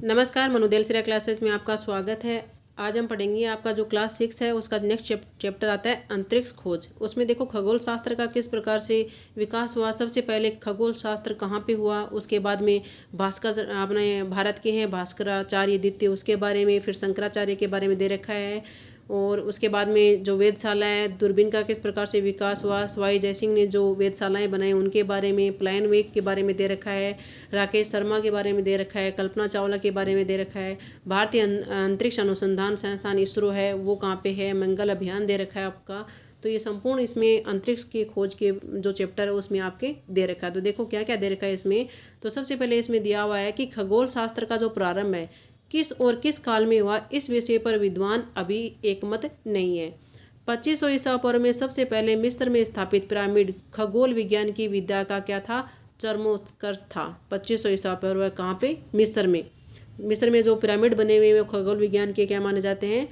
नमस्कार, मनुदेल सिरा क्लासेस में आपका स्वागत है। आज हम पढ़ेंगे आपका जो क्लास 6 है उसका नेक्स्ट चैप्टर आता है अंतरिक्ष खोज। उसमें देखो खगोल शास्त्र का किस प्रकार से विकास हुआ। सबसे पहले खगोल शास्त्र कहाँ पे हुआ, उसके बाद में भास्कर अपने भारत के हैं भास्कराचार्य द्वितीय, उसके बारे में, फिर शंकराचार्य के बारे में दे रखा है। और उसके बाद में जो वेधशाला है, दूरबीन का किस प्रकार से विकास हुआ, सवाई जयसिंह ने जो वेधशालाएं बनाई उनके बारे में, प्लान वेग के बारे में दे रखा है, राकेश शर्मा के बारे में दे रखा है, कल्पना चावला के बारे में दे रखा है, भारतीय अंतरिक्ष अनुसंधान संस्थान इसरो है वो कहाँ पे है, मंगल अभियान दे रखा है आपका। तो ये संपूर्ण इसमें अंतरिक्ष की खोज के जो चैप्टर है उसमें आपके दे रखा है। तो देखो क्या क्या दे रखा है इसमें। तो सबसे पहले इसमें दिया हुआ है कि खगोल शास्त्र का जो प्रारंभ है किस और किस काल में हुआ, इस विषय पर विद्वान अभी एकमत नहीं है। 2500 ईसा पूर्व में सबसे पहले मिस्र में स्थापित पिरामिड खगोल विज्ञान की विद्या का क्या था, चरमोत्कर्ष था। 2500 ईसा पूर्व कहाँ पे, मिस्र में। मिस्र में जो पिरामिड बने हुए हैं खगोल विज्ञान के क्या माने जाते हैं,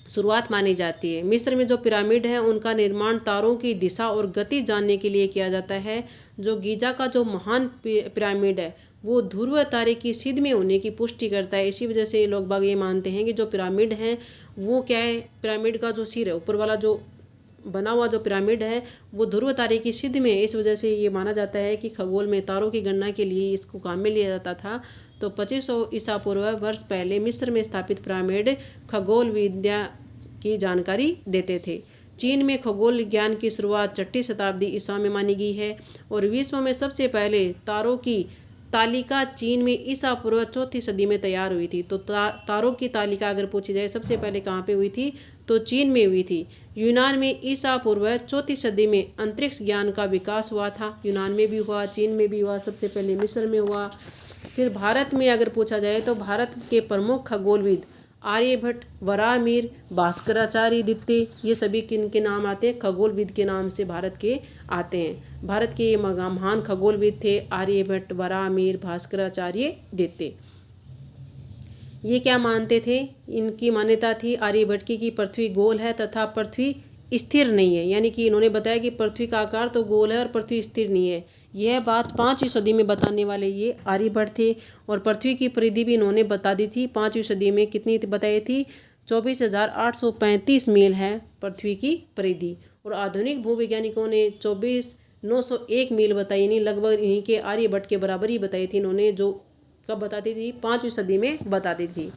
शुरुआत मानी जाती है। मिस्र में जो पिरामिड है उनका निर्माण तारों की दिशा और गति जानने के लिए किया जाता है। जो गीजा का जो महान पिरामिड है वो ध्रुव तारे की सिद्ध में होने की पुष्टि करता है। इसी वजह से लोग बाग ये मानते हैं कि जो पिरामिड हैं वो क्या है, पिरामिड का जो सिर है, ऊपर वाला जो बना हुआ जो पिरामिड है वो ध्रुव तारे की सिद्ध में है। इस वजह से ये माना जाता है कि खगोल में तारों की गणना के लिए इसको काम में लिया जाता था। तो 2500 ईसा पूर्व वर्ष पहले मिस्र में स्थापित पिरामिड खगोल विद्या की जानकारी देते थे। चीन में खगोल विज्ञान की शुरुआत 6वीं शताब्दी ईसा में मानी गई है और विश्व में सबसे पहले तारों की तालिका चीन में ईसा पूर्व 4वीं सदी में तैयार हुई थी। तो तारों की तालिका अगर पूछी जाए सबसे पहले कहाँ पे हुई थी, तो चीन में हुई थी। यूनान में ईसा पूर्व 4वीं सदी में अंतरिक्ष ज्ञान का विकास हुआ था। यूनान में भी हुआ, चीन में भी हुआ, सबसे पहले मिस्र में हुआ। फिर भारत में अगर पूछा जाए तो भारत के प्रमुख खगोलविद आर्यभट्ट, वराहमिहिर, भास्कराचार्य द्वितीय, ये सभी किन के नाम आते हैं, खगोलविद के नाम से भारत के आते हैं। भारत के ये महान खगोलविद थे आर्यभट्ट, वराहमिहिर, भास्कराचार्य द्वितीय। ये क्या मानते थे, इनकी मान्यता थी आर्यभट्ट की पृथ्वी गोल है तथा पृथ्वी स्थिर नहीं है। यानी कि इन्होंने बताया कि पृथ्वी का आकार तो गोल है और पृथ्वी स्थिर नहीं है। यह बात 5वीं सदी में बताने वाले ये आर्यभट्ट थे। और पृथ्वी की परिधि भी इन्होंने बता दी थी 5वीं सदी में। कितनी बताई थी, 24,835 मील है पृथ्वी की परिधि। और आधुनिक भूवैज्ञानिकों ने 24,901 मील बताई, यानी लगभग इन्हीं के आर्यभट्ट के बराबर ही बताई थी इन्होंने, जो कब बताती थी, 5वीं सदी में बताती थी।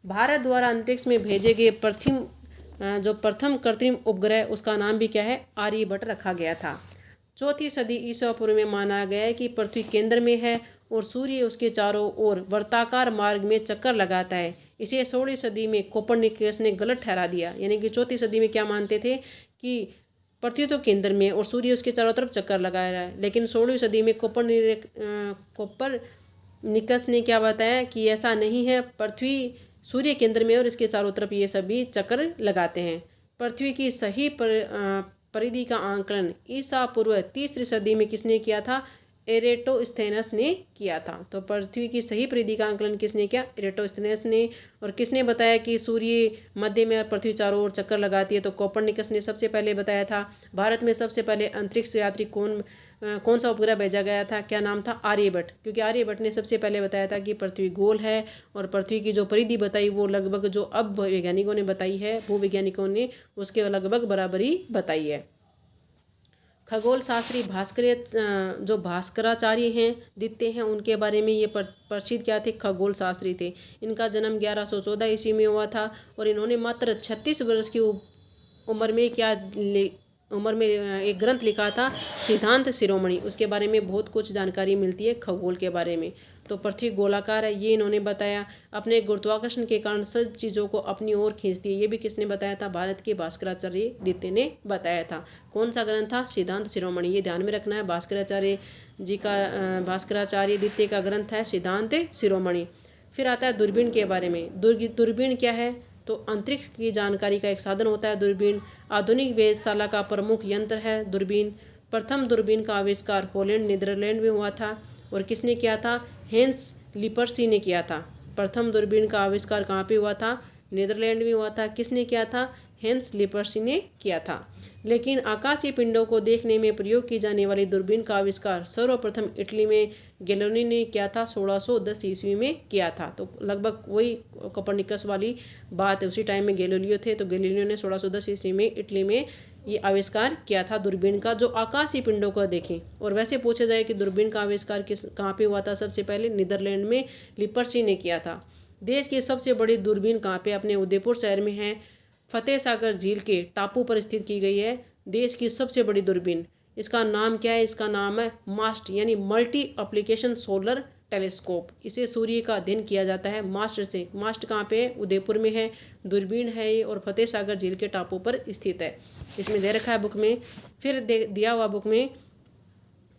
भारत द्वारा अंतरिक्ष में भेजे गए प्रथम कृत्रिम उपग्रह, उसका नाम भी क्या है, आर्यभट्ट रखा गया था। 4वीं सदी ईसा पूर्व में माना गया है कि पृथ्वी केंद्र में है और सूर्य उसके चारों ओर वर्ताकार मार्ग में चक्कर लगाता है। इसे 16वीं सदी में कोपरनिकस ने गलत ठहरा दिया। यानी कि 4वीं सदी में क्या मानते थे कि पृथ्वी तो केंद्र में और सूर्य उसके चारों तरफ चक्कर लगा रहा है। लेकिन 16वीं सदी में कोपरनिकस ने क्या बताया कि ऐसा नहीं है, पृथ्वी सूर्य केंद्र में और इसके चारों तरफ ये सभी चक्कर लगाते हैं। पृथ्वी की सही परिधि का आंकलन ईसा पूर्व 3री सदी में किसने किया था, एरेटोस्थेनस ने किया था। तो पृथ्वी की सही परिधि का आंकलन किसने किया, एरेटोस्थेनस ने। और किसने बताया कि सूर्य मध्य में पृथ्वी चारों ओर चक्कर लगाती है, तो कोपरनिकस ने सबसे पहले बताया था। भारत में सबसे पहले अंतरिक्ष यात्री कौन सा उपग्रह भेजा गया था, क्या नाम था, आर्यभट्ट। क्योंकि आर्यभट्ट ने सबसे पहले बताया था कि पृथ्वी गोल है और पृथ्वी की जो परिधि बताई वो लगभग जो अब वैज्ञानिकों ने बताई है, भूवैज्ञानिकों ने, उसके लगभग बराबर ही बताई है। खगोल शास्त्री जो भास्कराचार्य हैं द्वितीय हैं, उनके बारे में ये प्रसिद्ध क्या थे, खगोल शास्त्री थे। इनका जन्म 1114 ईस्वी में हुआ था और इन्होंने मात्र 36 वर्ष की उम्र में एक ग्रंथ लिखा था, सिद्धांत शिरोमणि। उसके बारे में बहुत कुछ जानकारी मिलती है खगोल के बारे में। तो पृथ्वी गोलाकार है ये इन्होंने बताया। अपने गुरुत्वाकर्षण के कारण सब चीज़ों को अपनी ओर खींचती है, ये भी किसने बताया था, भारत के भास्कराचार्य द्वितीय ने बताया था। कौन सा ग्रंथ था, सिद्धांत शिरोमणि। ये ध्यान में रखना है, भास्कराचार्य द्वितीय का ग्रंथ है सिद्धांत शिरोमणि। फिर आता है दूरबीन के बारे में। दूरबीन क्या है, तो अंतरिक्ष की जानकारी का एक साधन होता है दूरबीन। आधुनिक वेधशाला का प्रमुख यंत्र है दूरबीन। प्रथम दूरबीन का आविष्कार हॉलैंड, नीदरलैंड में हुआ था। और किसने किया था, हेंस लिपर्सी ने किया था। प्रथम दूरबीन का आविष्कार कहाँ पे हुआ था, नीदरलैंड में हुआ था। किसने किया था, हेंस लिपर्सी ने किया था। लेकिन आकाशीय पिंडों को देखने में प्रयोग की जाने वाली दूरबीन का आविष्कार सर्वप्रथम इटली में गैलीलियो ने किया था, 1610 ईस्वी में किया था। तो लगभग वही कोपरनिकस वाली बात है, उसी टाइम में गैलीलियो थे, तो गैलीलियो ने 1610 ईस्वी में इटली में ये आविष्कार किया था दूरबीन का, जो आकाशीय पिंडों को देखें। और वैसे पूछा जाए कि दूरबीन का आविष्कार कहाँ पे हुआ था, सबसे पहले नीदरलैंड में लिपर्सी ने किया था। देश की सबसे बड़ी दूरबीन कहाँ पे, अपने उदयपुर शहर में है, फतेह सागर झील के टापू पर स्थित की गई है देश की सबसे बड़ी दूरबीन। इसका नाम क्या है, इसका नाम है मास्ट यानी मल्टी एप्लीकेशन सोलर टेलीस्कोप। इसे सूर्य का अध्ययन किया जाता है मास्ट से। मास्ट कहाँ पे है, उदयपुर में है, दूरबीन है ये, और फतेह सागर झील के टापू पर स्थित है। इसमें दे रखा है बुक में। फिर दिया हुआ बुक में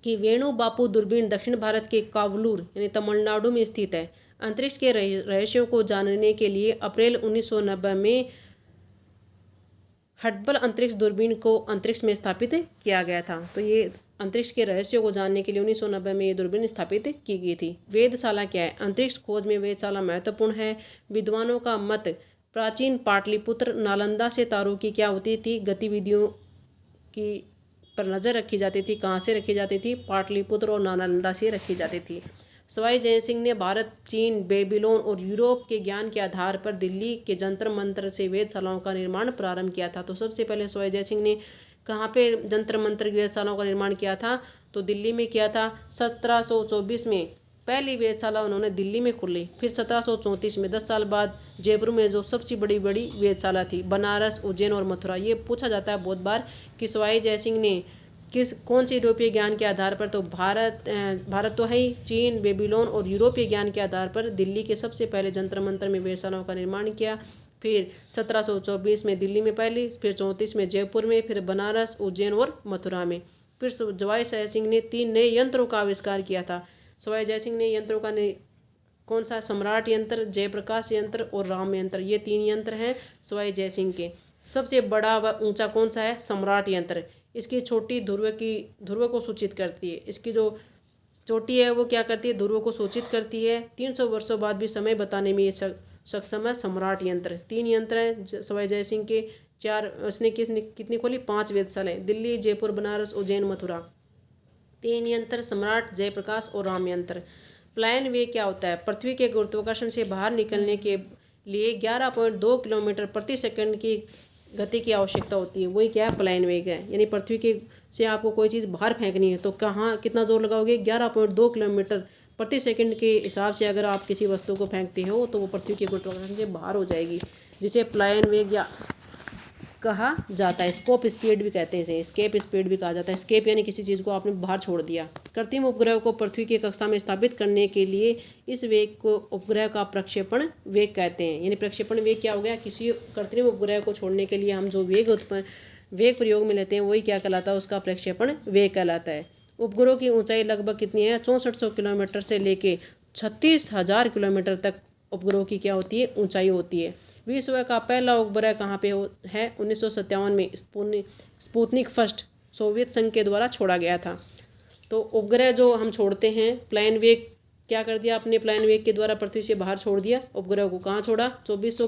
कि वेणु बापू दूरबीन दक्षिण भारत के कावलूर यानी तमिलनाडु में स्थित है। अंतरिक्ष के रहस्यों को जानने के लिए अप्रैल 1990 में हड्बल अंतरिक्ष दूरबीन को अंतरिक्ष में स्थापित किया गया था। तो ये अंतरिक्ष के रहस्यों को जानने के लिए 1990 में ये दूरबीन स्थापित की गई थी। वेधशाला क्या है, अंतरिक्ष खोज में वेधशाला महत्वपूर्ण है। विद्वानों का मत, प्राचीन पाटलिपुत्र नालंदा से तारों की क्या होती थी, गतिविधियों की पर नज़र रखी जाती थी। कहाँ से रखी जाती थी, पाटलिपुत्र और नालंदा से रखी जाती थी। सवाई जय सिंह ने भारत, चीन, बेबीलोन और यूरोप के ज्ञान के आधार पर दिल्ली के जंतर मंतर से वेधशालाओं का निर्माण प्रारंभ किया था। तो सबसे पहले सवाई जय सिंह ने कहाँ पे जंतर मंतर की वेधशालाओं का निर्माण किया था, तो दिल्ली में किया था। 1724 में पहली वेधशाला उन्होंने दिल्ली में खोली। फिर 1734 में 10 साल बाद जयपुर में जो सबसे बड़ी वेधशाला थी, बनारस, उज्जैन और मथुरा। ये पूछा जाता है बहुत बार कि सवाई जय सिंह ने कौन से यूरोपीय ज्ञान के आधार पर, तो भारत तो है ही, चीन, बेबीलोन और यूरोपीय ज्ञान के आधार पर दिल्ली के सबसे पहले जंतर मंतर में वेधशालाओं का निर्माण किया। फिर 1724 में दिल्ली में पहली, फिर 34 में जयपुर में, फिर बनारस, उज्जैन और मथुरा में। फिर सवाई जय सिंह ने 3 नए यंत्रों का आविष्कार किया था। सवाई जय सिंह ने यंत्रों का कौन सा, सम्राट यंत्र, जयप्रकाश यंत्र और राम यंत्र। ये 3 यंत्र हैं सवाई जय सिंह के। सबसे बड़ा व ऊंचा कौन सा है, सम्राट यंत्र। इसकी छोटी ध्रुव को सूचित करती है। इसकी जो चोटी है वो क्या करती है, ध्रुव को सूचित करती है। 300 वर्षों बाद भी समय बताने में ये सक्षम है सम्राट यंत्र। 3 यंत्र हैं सवाई जय सिंह के। 4 उसने कितनी खोली, 5 वेधशालाएं, दिल्ली, जयपुर, बनारस, उज्जैन, मथुरा। 3 यंत्र, सम्राट, जयप्रकाश और राम यंत्र। प्लायन वे क्या होता है, पृथ्वी के गुरुत्वाकर्षण से बाहर निकलने के लिए 11.2 किलोमीटर प्रति सेकंड की गति की आवश्यकता होती है। वही क्या है, प्लायन वेग है। यानी पृथ्वी के से आपको कोई चीज़ बाहर फेंकनी है तो कहाँ कितना जोर लगाओगे, 11.2 किलोमीटर प्रति सेकंड के हिसाब से अगर आप किसी वस्तु को फेंकते हो तो वो पृथ्वी के गुरुत्वाकर्षण से बाहर हो जाएगी, जिसे प्लायन वेग या कहा जाता है। स्कोप स्पीड भी कहते हैं इसे, स्केप स्पीड भी कहा जाता है। स्केप यानी किसी चीज़ को आपने बाहर छोड़ दिया। कृत्रिम उपग्रह को पृथ्वी की कक्षा में स्थापित करने के लिए इस वेग को उपग्रह का प्रक्षेपण वेग कहते हैं। यानी प्रक्षेपण वेग क्या हो गया, किसी कृत्रिम उपग्रह को छोड़ने के लिए हम जो वेग प्रयोग में लेते हैं वही क्या कहलाता है, उसका प्रक्षेपण वेग कहलाता है। उपग्रह की ऊंचाई लगभग कितनी है, 6400 किलोमीटर से लेके 36,000 किलोमीटर तक उपग्रह की क्या होती है, ऊंचाई होती है। विश्व का पहला उपग्रह कहाँ पे है, 1957 में स्पुतनिक फर्स्ट सोवियत संघ के द्वारा छोड़ा गया था। तो उपग्रह जो हम छोड़ते हैं, प्लायन वेग क्या कर दिया, अपने प्लायन वेग के द्वारा पृथ्वी से बाहर छोड़ दिया। उपग्रह को कहाँ छोड़ा, 6400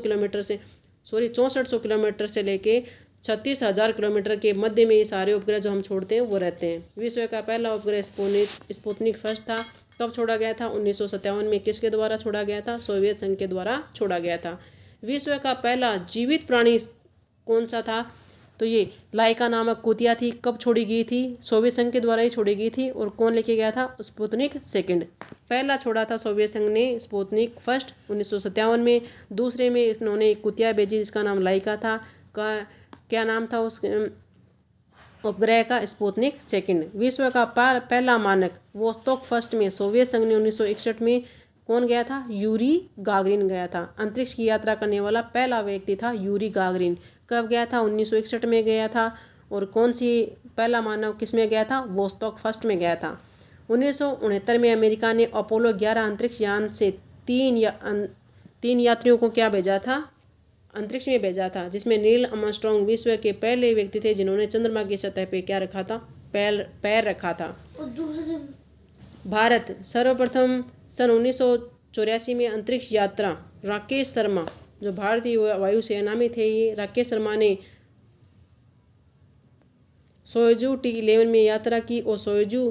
किलोमीटर से लेके 36,000 किलोमीटर के मध्य में ये सारे उपग्रह जो हम छोड़ते हैं वो रहते हैं। विश्व का पहला उपग्रह स्पुतनिक फर्स्ट था। कब छोड़ा गया था, 1957 में। किसके द्वारा छोड़ा गया था, सोवियत संघ के द्वारा छोड़ा गया था। विश्व का पहला जीवित प्राणी कौन सा था, तो ये लाइका नामक कुतिया थी। कब छोड़ी गई थी, सोवियत संघ के द्वारा ही छोड़ी गई थी। और कौन लेके गया था, स्पुतनिक सेकंड। पहला छोड़ा था सोवियत संघ ने स्पुतनिक फर्स्ट 1957 में। दूसरे में इन्होंने एक कुतिया भेजी जिसका नाम लाइका था। क्या नाम था उस उपग्रह का, स्पुतनिक सेकंड। विश्व का पहला मानक वोस्तोक फर्स्ट में सोवियत संघ ने 1961 में कौन गया था, यूरी गागरिन गया था। अंतरिक्ष की यात्रा करने वाला पहला व्यक्ति था यूरी गागरिन। कब गया था, 1961 में गया था। और कौन सी पहला मानव किस में गया था, वोस्तोक फर्स्ट में गया था। 1969 में अमेरिका ने अपोलो 11 अंतरिक्ष यान से 3 यात्रियों को क्या भेजा था, अंतरिक्ष में भेजा था, जिसमें नील आर्मस्ट्रांग विश्व के पहले व्यक्ति थे जिन्होंने चंद्रमा की सतह पे क्या रखा था, पैर रखा था। भारत सर्वप्रथम सन 1984 में अंतरिक्ष यात्रा राकेश शर्मा जो भारतीय वायुसेना में थे। ये राकेश शर्मा ने सोयुजू T11 में यात्रा की और सोयुजू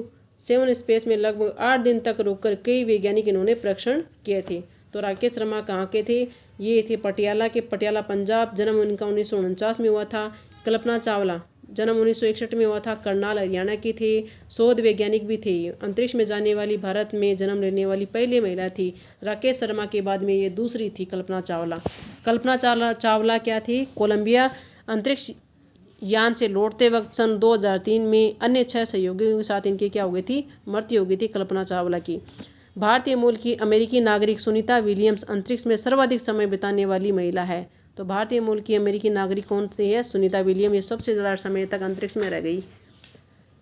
7 स्पेस में लगभग 8 दिन तक रुककर कई वैज्ञानिक इन्होंने परीक्षण किए थे। तो राकेश शर्मा कहाँ के थे? ये थे पटियाला के, पटियाला पंजाब। जन्म इनका 1949 में हुआ था। कल्पना चावला जन्म 1961 में हुआ था, करनाल हरियाणा की थी। शोध वैज्ञानिक भी थे। अंतरिक्ष में जाने वाली भारत में जन्म लेने वाली पहली महिला थी। राकेश शर्मा के बाद में ये दूसरी थी कल्पना चावला। कल्पना चावला क्या थी? कोलंबिया अंतरिक्ष यान से लौटते वक्त सन 2003 में अन्य 6 सहयोगियों के साथ इनकी क्या हो गई थी? मृत्यु हो गई थी कल्पना चावला की। भारतीय मूल की अमेरिकी नागरिक सुनीता विलियम्स अंतरिक्ष में सर्वाधिक समय बिताने वाली महिला है। तो भारतीय मूल की अमेरिकी नागरिक कौन सी है? सुनीता विलियम। ये सबसे ज़्यादा समय तक अंतरिक्ष में रह गई।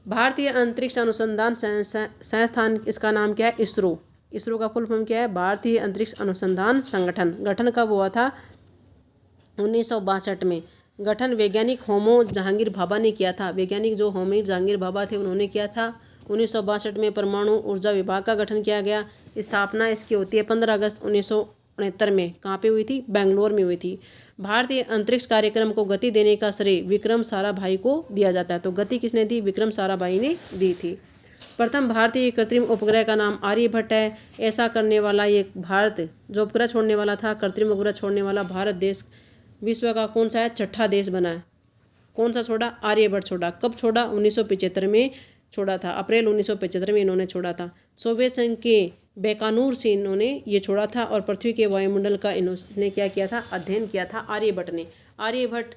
भारतीय अंतरिक्ष अनुसंधान संस्थान, इसका नाम क्या है? इसरो। इसरो का फुल फॉर्म क्या है? भारतीय अंतरिक्ष अनुसंधान संगठन। गठन कब हुआ था? 1962 में। गठन वैज्ञानिक होमो जहांगीर भाभा ने किया था। वैज्ञानिक जो होमी जहांगीर भाभा थे उन्होंने किया था। 1962 में परमाणु ऊर्जा विभाग का गठन किया गया। स्थापना इसकी होती है 15 अगस्त 1969 में। कहाँ पे हुई थी? बेंगलोर में हुई थी। भारतीय अंतरिक्ष कार्यक्रम को गति देने का श्रेय विक्रम साराभाई को दिया जाता है। तो गति किसने दी? विक्रम साराभाई ने दी थी। प्रथम भारतीय कृत्रिम उपग्रह का नाम आर्यभट्ट है। ऐसा करने वाला ये भारत जो उपग्रह छोड़ने वाला था, कृत्रिम उपग्रह छोड़ने वाला भारत देश विश्व का कौन सा है? 6ठा देश बना है। कौन सा छोड़ा? आर्यभट्ट छोड़ा। कब छोड़ा? 1975 में छोड़ा था। अप्रैल 1975 में इन्होंने छोड़ा था। सोवियत संघ के बैकानूर से इन्होंने ये छोड़ा था और पृथ्वी के वायुमंडल का इन्होंने क्या किया था? अध्ययन किया था आर्यभट्ट ने। आर्यभट्ट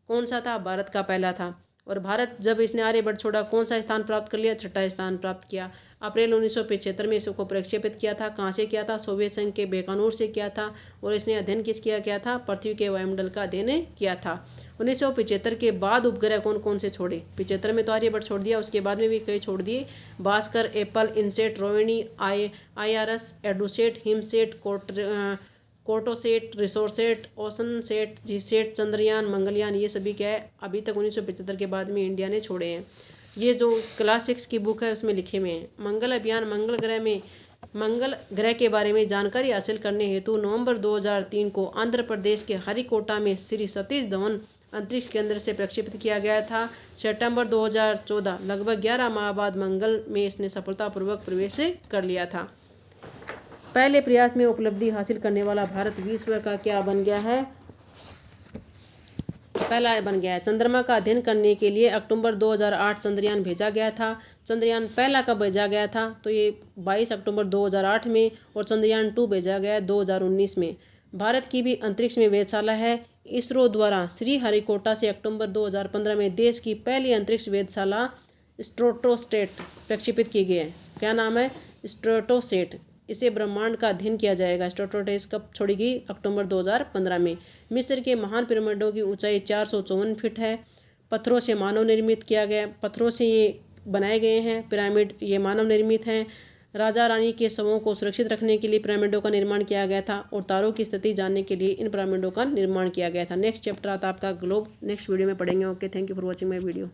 कौन सा था? भारत का पहला था। और भारत जब इसने आर्यभट्ट छोड़ा कौन सा स्थान प्राप्त कर लिया? 6ठा स्थान प्राप्त किया। अप्रैल 1975 में इसको प्रक्षेपित किया था। कहाँ से किया था? सोवियत संघ के बैकानूर से किया था। और इसने अध्ययन किया था? पृथ्वी के वायुमंडल का अध्ययन किया था। 1975 के बाद उपग्रह कौन कौन से छोड़े? 75 में तो आर्यभट्ट छोड़ दिया, उसके बाद में भी कई छोड़ दिए। Bhaskar, Apple, INSAT, Rohini, IRS, Edusat, Himsat, Cartosat, Resourcesat, Oceansat, GSAT, Chandrayaan, Mangalyaan, ये सभी क्या है? अभी तक 1975 के बाद में इंडिया ने छोड़े हैं। ये जो क्लास 6 की बुक है उसमें लिखे हुए हैं। मंगल अभियान मंगल ग्रह के बारे में जानकारी हासिल करने हेतु नवंबर 2003 को आंध्र प्रदेश के हरिकोटा में श्री सतीश धवन अंतरिक्ष केंद्र से प्रक्षेपित किया गया था। सितंबर 2014 लगभग 11 माह बाद मंगल में इसने सफलतापूर्वक प्रवेश कर लिया था। पहले प्रयास में उपलब्धि हासिल करने वाला भारत विश्व का क्या बन गया है? पहला बन गया है। चंद्रमा का अध्ययन करने के लिए अक्टूबर 2008 चंद्रयान भेजा गया था। चंद्रयान पहला कब भेजा गया था? तो ये 22 अक्टूबर 2008 में। और चंद्रयान 2 भेजा गया 2019 में। भारत की भी अंतरिक्ष में वेधशाला है। इसरो द्वारा श्री हरिकोटा से अक्टूबर 2015 में देश की पहली अंतरिक्ष वेधशाला स्ट्रेटोसेट प्रक्षेपित की गई है। क्या नाम है? स्ट्रेटोसेट। इसे ब्रह्मांड का अध्ययन किया जाएगा। स्ट्रेटोसेट कब छोड़ी गई? अक्टूबर 2015 में। मिस्र के महान पिरामिडों की ऊंचाई 454 फीट है। पत्थरों से मानव निर्मित किया गया, पत्थरों से ये बनाए गए हैं पिरामिड, ये मानव निर्मित हैं। राजा रानी के शवों को सुरक्षित रखने के लिए पिरामिडों का निर्माण किया गया था और तारों की स्थिति जानने के लिए इन पिरामिडों का निर्माण किया गया था। नेक्स्ट चैप्टर आता है आपका ग्लोब। नेक्स्ट वीडियो में पढ़ेंगे। Okay, thank you for watching my video.